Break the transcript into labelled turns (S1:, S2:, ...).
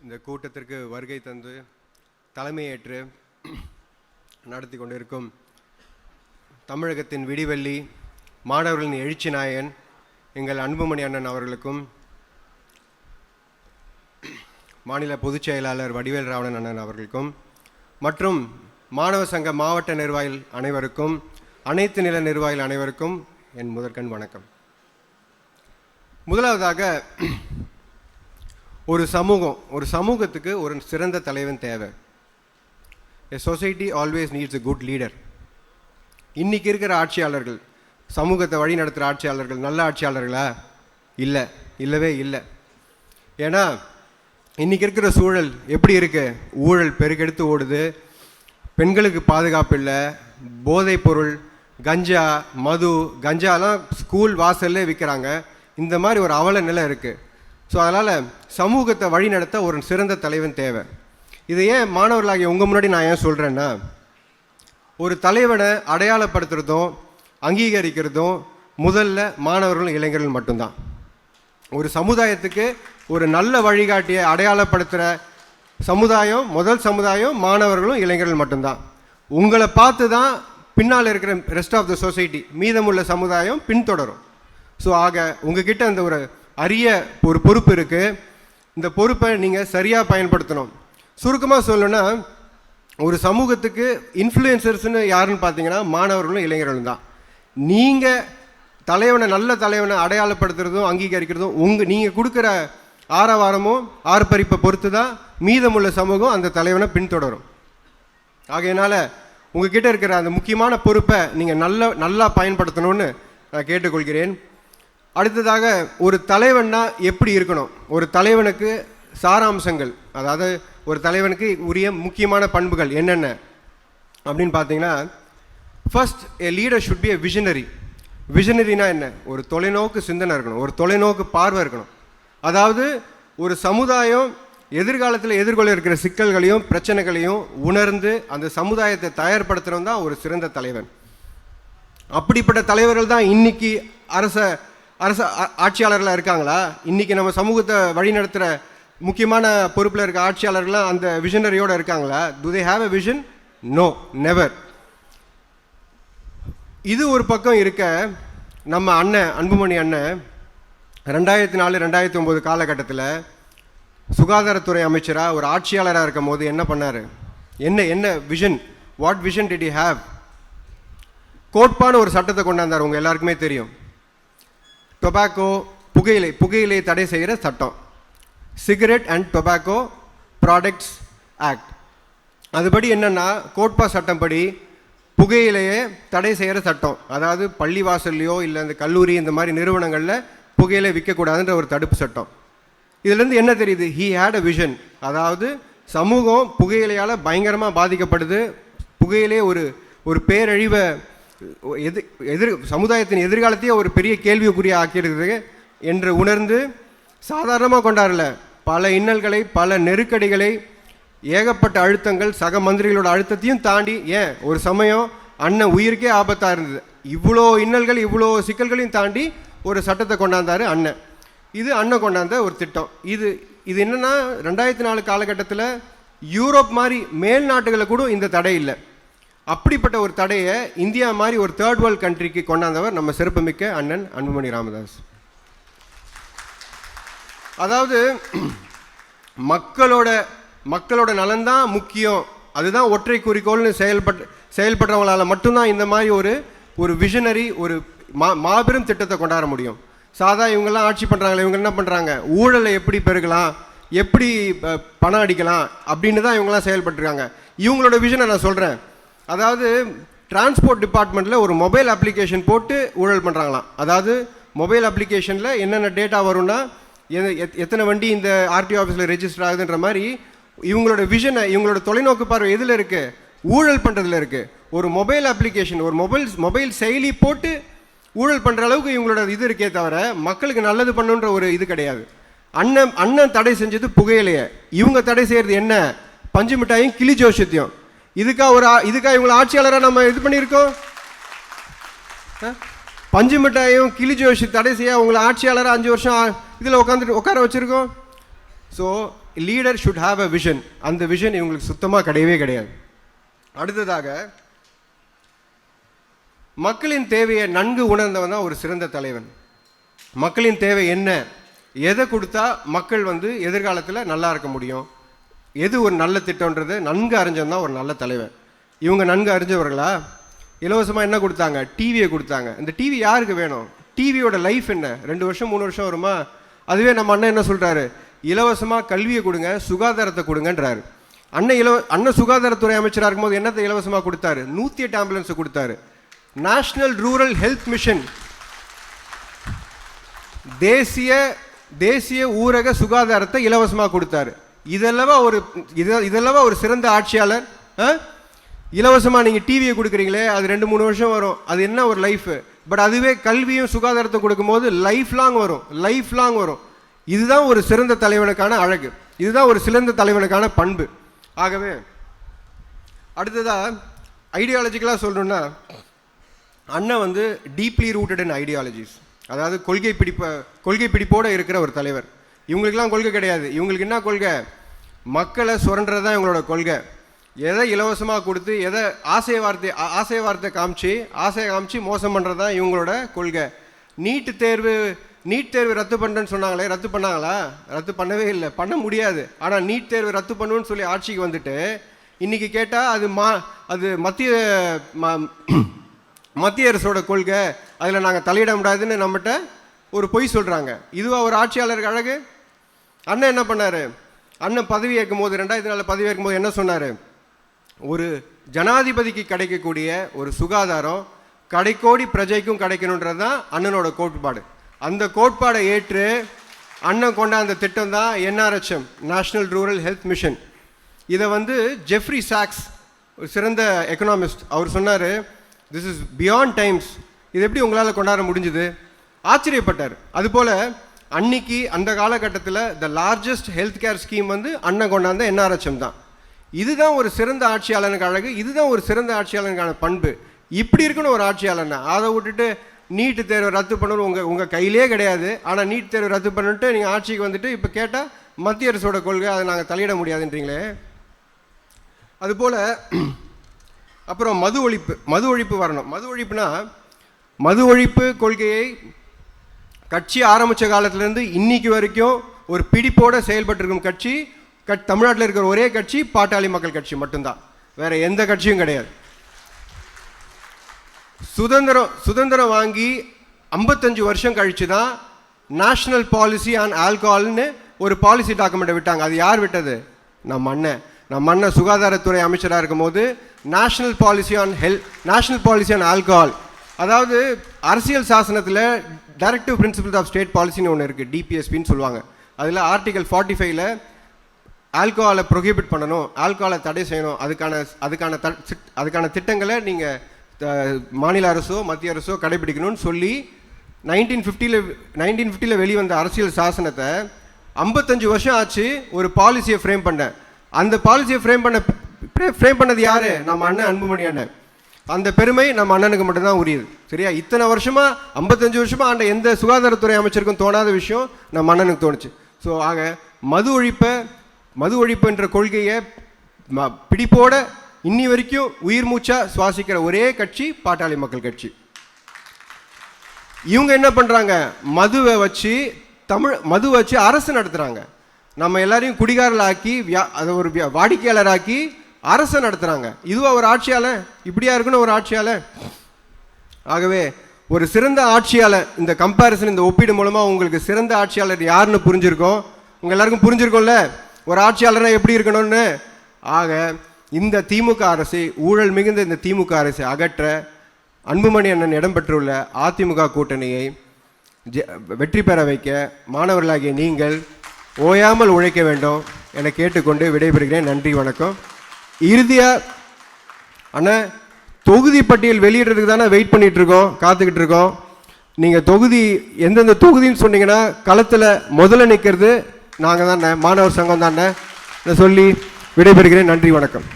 S1: இந்த கூட்டத்திற்கு வருகை தந்து தலைமையேற்று நடத்தி கொண்டிருக்கும் தமிழகத்தின் விடிவெள்ளி மாணவர்களின் எழுச்சி நாயகன் எங்கள் அன்புமணி அண்ணன் அவர்களுக்கும், மாநில பொதுச் செயலாளர் வடிவேல் ராவணன் அண்ணன் அவர்களுக்கும், மற்றும் மாணவ சங்க மாவட்ட நிர்வாகிகள் அனைவருக்கும், அனைத்து நில நிர்வாகிகள் அனைவருக்கும் என் முதற்கண் வணக்கம். முதலாவதாக, ஒரு சமூகத்துக்கு ஒரு சிறந்த தலைவன் தேவை. A society always needs a good leader. இன்னைக்கு இருக்கிற ஆட்சியாளர்கள், சமூகத்தை வழி நடத்துகிற ஆட்சியாளர்கள் நல்ல ஆட்சியாளர்களா? இல்லவே இல்லை. ஏன்னா இன்னைக்கு இருக்கிற சூழல் எப்படி இருக்கு? ஊழல் பெருக்கெடுத்து ஓடுது, பெண்களுக்கு பாதுகாப்பு இல்லை, போதைப் பொருள், கஞ்சா, மது, கஞ்சாலாம் ஸ்கூல் வாசல்லே விற்கிறாங்க. இந்த மாதிரி ஒரு அவல நிலை இருக்குது. ஸோ அதனால் சமூகத்தை வழி நடத்த ஒரு சிறந்த தலைவன் தேவை. இதை ஏன் மாணவர்களாகிய உங்கள் முன்னாடி நான் ஏன் சொல்கிறேன்னா, ஒரு தலைவனை அடையாளப்படுத்துறதும் அங்கீகரிக்கிறதும் முதல்ல மாணவர்களும் இளைஞர்கள் மட்டும்தான். ஒரு சமுதாயத்துக்கு ஒரு நல்ல வழிகாட்டியை அடையாளப்படுத்துகிற முதல் சமுதாயம் மாணவர்களும் இளைஞர்கள் மட்டும்தான். உங்களை பார்த்து தான் பின்னால் இருக்கிற ரெஸ்ட் ஆஃப் த சொசைட்டி, மீதமுள்ள சமுதாயம் பின்தொடரும். ஸோ ஆக உங்ககிட்ட அந்த ஒரு அரிய ஒரு பொறுப்பு இருக்குது. இந்த பொறுப்பை நீங்கள் சரியாக பயன்படுத்தணும். சுருக்கமாக சொல்லணும்னா, ஒரு சமூகத்துக்கு இன்ஃப்ளூயன்சர்ஸ்னு யாருன்னு பார்த்தீங்கன்னா மாணவர்களும் இளைஞர்களும் தான். நீங்கள் நல்ல தலைவனை அடையாளப்படுத்துறதும் அங்கீகரிக்கிறதும் நீங்கள் கொடுக்குற ஆரவாரமும் ஆர்ப்பரிப்பை பொறுத்து தான் மீதமுள்ள சமூகம் அந்த தலைவனை பின்தொடரும். ஆகையினால உங்ககிட்ட இருக்கிற அந்த முக்கியமான பொறுப்பை நீங்கள் நல்லா பயன்படுத்தணும்னு நான் கேட்டுக்கொள்கிறேன். அடுத்ததாக, ஒரு தலைவன்னா எப்படி இருக்கணும்? ஒரு தலைவனுக்கு சாராம்சங்கள், அதாவது ஒரு தலைவனுக்கு உரிய முக்கியமான பண்புகள் என்னென்ன அப்படின்னு பார்த்தீங்கன்னா, first, a leader should be a visionary. விஷனரினா என்ன? ஒரு தொலைநோக்கு சிந்தனை இருக்கணும், ஒரு தொலைநோக்கு பார்வை இருக்கணும். அதாவது ஒரு சமுதாயம் எதிர்காலத்தில் எதிர்கொள்ள இருக்கிற சிக்கல்களையும் பிரச்சனைகளையும் உணர்ந்து அந்த சமுதாயத்தை தயார்படுத்துகிறவன் தான் ஒரு சிறந்த தலைவன். அப்படிப்பட்ட தலைவர்கள் தான் இன்னைக்கு அரச ஆட்சியாளர்களாக இருக்காங்களா? இன்றைக்கி நம்ம சமூகத்தை வழி நடத்துகிற முக்கியமான பொறுப்பில் இருக்க ஆட்சியாளர்கள்லாம் அந்த விஷனரியோடு இருக்காங்களா? Do they have a vision? No, never. இது ஒரு பக்கம் இருக்க, நம்ம அன்புமணி அண்ணன் 2004-2009 காலகட்டத்தில் சுகாதாரத்துறை அமைச்சராக ஒரு ஆட்சியாளராக இருக்கும் போது என்ன பண்ணார்? என்ன vision? What vision did you have? கோட்பான ஒரு சட்டத்தை கொண்டாந்தார். உங்கள் எல்லாருக்குமே தெரியும், டொபாக்கோ, புகையிலை தடை செய்கிற சட்டம், cigarette and tobacco products act. அதுபடி என்னென்னா, கோட்பா சட்டம் படி புகையிலையே தடை செய்கிற சட்டம். அதாவது பள்ளிவாசல்லையோ இல்லை இந்த கல்லூரி இந்த மாதிரி நிறுவனங்களில் புகையிலை விற்கக்கூடாதுன்ற ஒரு தடுப்பு சட்டம். இதுலேருந்து என்ன தெரியுது? He had a vision. அதாவது சமூகம் புகையிலையால் பயங்கரமாக பாதிக்கப்படுது, புகையிலே ஒரு பேரழிவை சமுதாயத்தின் எதிர்காலத்தையே ஒரு பெரிய கேள்விக்குறிய ஆக்கிறது என்று உணர்ந்து சாதாரணமாக கொண்டாடல, பல இன்னல்களை, பல நெருக்கடிகளை, ஏகப்பட்ட அழுத்தங்கள், சக மந்திரிகளோட அழுத்தத்தையும் தாண்டி, ஏன் ஒரு சமயம் அண்ணன் உயிருக்கே ஆபத்தாக இருந்தது, இவ்வளோ இன்னல்கள் இவ்வளோ சிக்கல்களையும் தாண்டி ஒரு சட்டத்தை கொண்டாந்தார் அண்ணன். இது அண்ணன் கொண்டாந்த ஒரு திட்டம். இது என்னென்னா, 2004 காலகட்டத்தில் யூரோப் மாதிரி மேல் நாட்டுகளை கூட இந்த தடை இல்லை. அப்படிப்பட்ட ஒரு தடையை இந்தியா மாதிரி ஒரு தேர்ட் வேர்ல்ட் கண்ட்ரிக்கு கொண்டாந்தவர் நம்ம சிறப்புமிக்க அண்ணன் அன்புமணி ராமதாஸ். அதாவது மக்களோட நலன்தான் முக்கியம், அதுதான் ஒற்றை குறிக்கோள்னு செயல்படுறவங்களால மட்டும்தான் இந்த மாதிரி ஒரு விஷனரி, ஒரு மாபெரும் திட்டத்தை கொண்டாட முடியும். இவங்கெல்லாம் ஆட்சி பண்ணுறாங்களே, இவங்க என்ன பண்ணுறாங்க? ஊழலை எப்படி பெருகலாம், எப்படி பணம் அடிக்கலாம் அப்படின்னு தான் இவங்கெல்லாம் செயல்பட்டுருக்காங்க. இவங்களோட விஷனை நான் சொல்கிறேன். அதாவது டிரான்ஸ்போர்ட் டிபார்ட்மெண்ட்டில் ஒரு மொபைல் அப்ளிகேஷன் போட்டு ஊழல் பண்ணுறாங்களாம். அதாவது மொபைல் அப்ளிகேஷனில் என்னென்ன டேட்டா வரும்னா, எத்தனை வண்டி இந்த ஆர்டிஓ ஆஃபீஸில் ரெஜிஸ்டர் ஆகுதுன்ற மாதிரி இவங்களோட விஷனை, இவங்களோட தொலைநோக்கு பார்வை எதில் இருக்குது? ஊழல் பண்ணுறதுல இருக்குது. ஒரு மொபைல் அப்ளிகேஷன், ஒரு மொபைல் செயலி போட்டு ஊழல் பண்ணுற அளவுக்கு இவங்களோட இது இருக்கே தவிர மக்களுக்கு நல்லது பண்ணுன்ற ஒரு இது கிடையாது. அண்ணன் தடை செஞ்சது புகையிலையே, இவங்க தடை செய்கிறது என்ன? பஞ்சு மிட்டாயும் கிளி ஜோஷத்தையும். இதுக்கா இவங்களை ஆட்சியாளராக நம்ம இது பண்ணியிருக்கோம்? பஞ்சு மிட்டாயும் கிளி ஜோஷி தடை செய்ய உங்களை ஆட்சியாளராக 5 வருஷம் இதில் உட்கார வச்சுருக்கோம். So leader should have a vision. அந்த விஷன் இவங்களுக்கு சுத்தமாக கிடையவே கிடையாது. அடுத்ததாக, மக்களின் தேவையை நன்கு உணர்ந்தவன் தான் ஒரு சிறந்த தலைவன். மக்களின் தேவை என்ன, எதை கொடுத்தா மக்கள் எதிர்காலத்தில் நல்லா இருக்க முடியும், எது ஒரு நல்ல திட்டம்ன்றது நன்கு அறிஞ்சவன் தான் ஒரு நல்ல தலைவன். இவங்க நன்கு அறிஞ்சவர்களா? இலவசமாக என்ன கொடுத்தாங்க? டிவியை கொடுத்தாங்க. இந்த டிவி யாருக்கு வேணும்? டிவியோட லைஃப் என்ன? 2 வருஷம் 3 வருஷம் வருமா? அதுவே நம்ம அண்ணன் என்ன சொல்கிறாரு? இலவசமாக கல்வியை கொடுங்க, சுகாதாரத்தை கொடுங்கன்றாரு. அண்ணன் சுகாதாரத்துறை அமைச்சராக இருக்கும்போது என்னத்தை இலவசமாக கொடுத்தாரு? 108 ஆம்புலன்ஸை கொடுத்தாரு. நேஷனல் ரூரல் ஹெல்த் மிஷன், தேசிய ஊரக சுகாதாரத்தை இலவசமாக கொடுத்தாரு. இதெல்லவா ஒரு சிறந்த ஆட்சியாளர்? இலவசமாக நீங்கள் டிவியை கொடுக்குறீங்களே, அது 2-3 வருஷம் வரும், அது என்ன ஒரு லைஃபு. பட் அதுவே கல்வியும் சுகாதாரத்தை கொடுக்கும்போது லைஃப் லாங் வரும். இதுதான் ஒரு சிறந்த தலைவனுக்கான அழகு, இதுதான் ஒரு சிறந்த தலைவனுக்கான பண்பு. ஆகவே அடுத்ததாக ஐடியாலஜிக்கலாக சொல்லணுன்னா, அண்ணன் டீப்லி ரூட்டட் இன் ஐடியாலஜிஸ், அதாவது கொள்கை பிடிப்போடு இருக்கிற ஒரு தலைவர். இவங்களுக்கெல்லாம் கொள்கை கிடையாது. இவங்களுக்கு என்ன கொள்கை? மக்களை சுரண்டுறது தான் இவங்களோட கொள்கை. எதை இலவசமாக கொடுத்து, எதை ஆசை வார்த்தை காமிச்சு மோசம் பண்ணுறது தான் இவங்களோட கொள்கை. நீட் தேர்வு ரத்து பண்ணுறேன்னு சொன்னாங்களே, ரத்து பண்ணாங்களா? ரத்து பண்ணவே இல்லை, பண்ண முடியாது. ஆனால் நீட் தேர்வு ரத்து பண்ணுன்னு சொல்லி ஆட்சிக்கு வந்துட்டு இன்றைக்கி கேட்டால் அது மத்திய அரசோட கொள்கை, அதில் நாங்கள் தலையிட முடியாதுன்னு நம்மகிட்ட ஒரு பொய் சொல்கிறாங்க. இதுவாக ஒரு ஆட்சியாளருக்கு அழகு? அண்ணன் என்ன பண்ணார்? அண்ணன் பதவி ஏற்கும் போது 2004 பதவி ஏற்கும் போது என்ன சொன்னார்? ஒரு ஜனாதிபதிக்கு கிடைக்கக்கூடிய ஒரு சுகாதாரம் கடைக்கோடி பிரஜைக்கும் கிடைக்கணுன்றது தான் அண்ணனோட கோட்பாடு. அந்த கோட்பாடை ஏற்று அண்ணன் கொண்டாந்த திட்டம் தான் NRHM, national rural health mission. இதை ஜெஃப்ரி சாக்ஸ், ஒரு சிறந்த எக்கனாமிஸ்ட், அவர் சொன்னார், திஸ் இஸ் பியாண்ட் டைம்ஸ், இது எப்படி உங்களால் கொண்டாட முடிஞ்சுது? ஆச்சரியப்பட்டார். அதுபோல் அன்னைக்கு அந்த காலகட்டத்தில் the largest health care scheme அண்ணன் கொண்டாந்த NRHM தான். இதுதான் ஒரு சிறந்த ஆட்சியாளனுக்கு அழகு, இதுதான் ஒரு சிறந்த ஆட்சியாளனுக்கான பண்பு. இப்படி இருக்கணும் ஒரு ஆட்சியாளர்னா. அதை விட்டுட்டு நீட்டு தேர்வை ரத்து பண்ணணும் உங்கள் கையிலே கிடையாது. ஆனால் நீட் தேர்வை ரத்து பண்ணிட்டு நீங்கள் ஆட்சிக்கு இப்போ கேட்டால் மத்திய அரசோட கொள்கை, அதை நாங்கள் தலையிட முடியாதுன்றீங்களே. அதுபோல் அப்புறம் மது ஒழிப்பு வரணும். மது ஒழிப்பு கொள்கையை கட்சி ஆரம்பித்த காலத்திலேருந்து இன்னைக்கு வரைக்கும் ஒரு பிடிப்போடு செயல்பட்டிருக்கும் கட்சி தமிழ்நாட்டில் இருக்கிற ஒரே கட்சி பாட்டாளி மக்கள் கட்சி மட்டும்தான், வேற எந்த கட்சியும் கிடையாது. சுதந்திரம் வாங்கி 55 வருஷம் கழிச்சு தான் நேஷனல் பாலிசி ஆன் ஆல்கஹால்னு ஒரு பாலிசி டாக்குமெண்ட்டை விட்டாங்க. அது யார் விட்டது? நம்ம அண்ணன் சுகாதாரத்துறை அமைச்சராக இருக்கும் போது நேஷனல் பாலிசி ஆன் ஆல்கஹால், அதாவது அரசியல் சாசனத்தில் டைரக்டிவ் பிரின்சிபல்ஸ் ஆஃப் ஸ்டேட் பாலிசின்னு ஒன்று இருக்குது, DPSPன்னு சொல்லுவாங்க. அதில் ஆர்டிகல் 45ல் ஆல்கஹாலை ப்ரொஹிபிட் பண்ணணும், ஆல்கஹாலை தடை செய்யணும், அதுக்கான திட்டங்களை நீங்கள் மாநில அரசோ மத்திய அரசோ கடைபிடிக்கணும்னு சொல்லி 1950 வெளிவந்த அரசியல் சாசனத்தை 55 வருஷம் ஆச்சு ஒரு பாலிசியை ஃப்ரேம் பண்ணேன். அந்த பாலிசியை ஃப்ரேம் பண்ணது யார்? நம்ம அண்ணன் அன்புமணி அண்ணன். அந்த பெருமை நம்ம அண்ணனுக்கு மட்டும்தான் உரியது. சரியா? இத்தனை வருஷமாக 55 வருஷமாக ஆண்ட எந்த சுகாதாரத்துறை அமைச்சருக்கும் தோணாத விஷயம் நம்ம அண்ணனுக்கு தோணுச்சு. ஸோ ஆக மது ஒழிப்புன்ற கொள்கையை பிடிப்போட இன்னி வரைக்கும் உயிர் மூச்சா சுவாசிக்கிற ஒரே கட்சி பாட்டாளி மக்கள் கட்சி. இவங்க என்ன பண்ணுறாங்க? மதுவை வச்சு அரசு நடத்துகிறாங்க. நம்ம எல்லாரையும் குடிகாரலாக்கி அதை ஒரு வாடிக்கையாளராக்கி அரசை நடத்துகிறாங்க. இதுவாக ஒரு ஆட்சியாளர்? இப்படியா இருக்குன்னு ஒரு ஆட்சியாளர்? ஆகவே ஒரு சிறந்த ஆட்சியாளர், இந்த கம்பேரிசன், இந்த ஒப்பீடு மூலமாக உங்களுக்கு சிறந்த ஆட்சியாளர் யாருன்னு புரிஞ்சிருக்கோம். உங்கள் எல்லாருக்கும் புரிஞ்சிருக்கோம்ல ஒரு ஆட்சியாளர்னா எப்படி இருக்கணும்னு. ஆக இந்த திமுக அரசை, ஊழல் மிகுந்த இந்த திமுக அரசை அகற்ற அன்புமணி அண்ணன் இடம்பெற்றுள்ள அதிமுக கூட்டணியை வெற்றி பெற வைக்க மாணவர்களாகிய நீங்கள் ஓயாமல் உழைக்க வேண்டும் என கேட்டுக்கொண்டு விடைபெறுகிறேன். நன்றி, வணக்கம். இறுதியாக அண்ணன் தொகுதி பட்டியல் வெளியிடுறதுக்கு தானே வெயிட் பண்ணிகிட்டு இருக்கோம், காத்துக்கிட்டு இருக்கோம். நீங்கள் தொகுதி எந்தெந்த தொகுதின்னு சொன்னீங்கன்னா களத்தில் முதல்ல நிற்கிறது நாங்கள் தானே, மாணவர் சங்கம் தானே சொல்லி விடைபெறுகிறேன். நன்றி, வணக்கம்.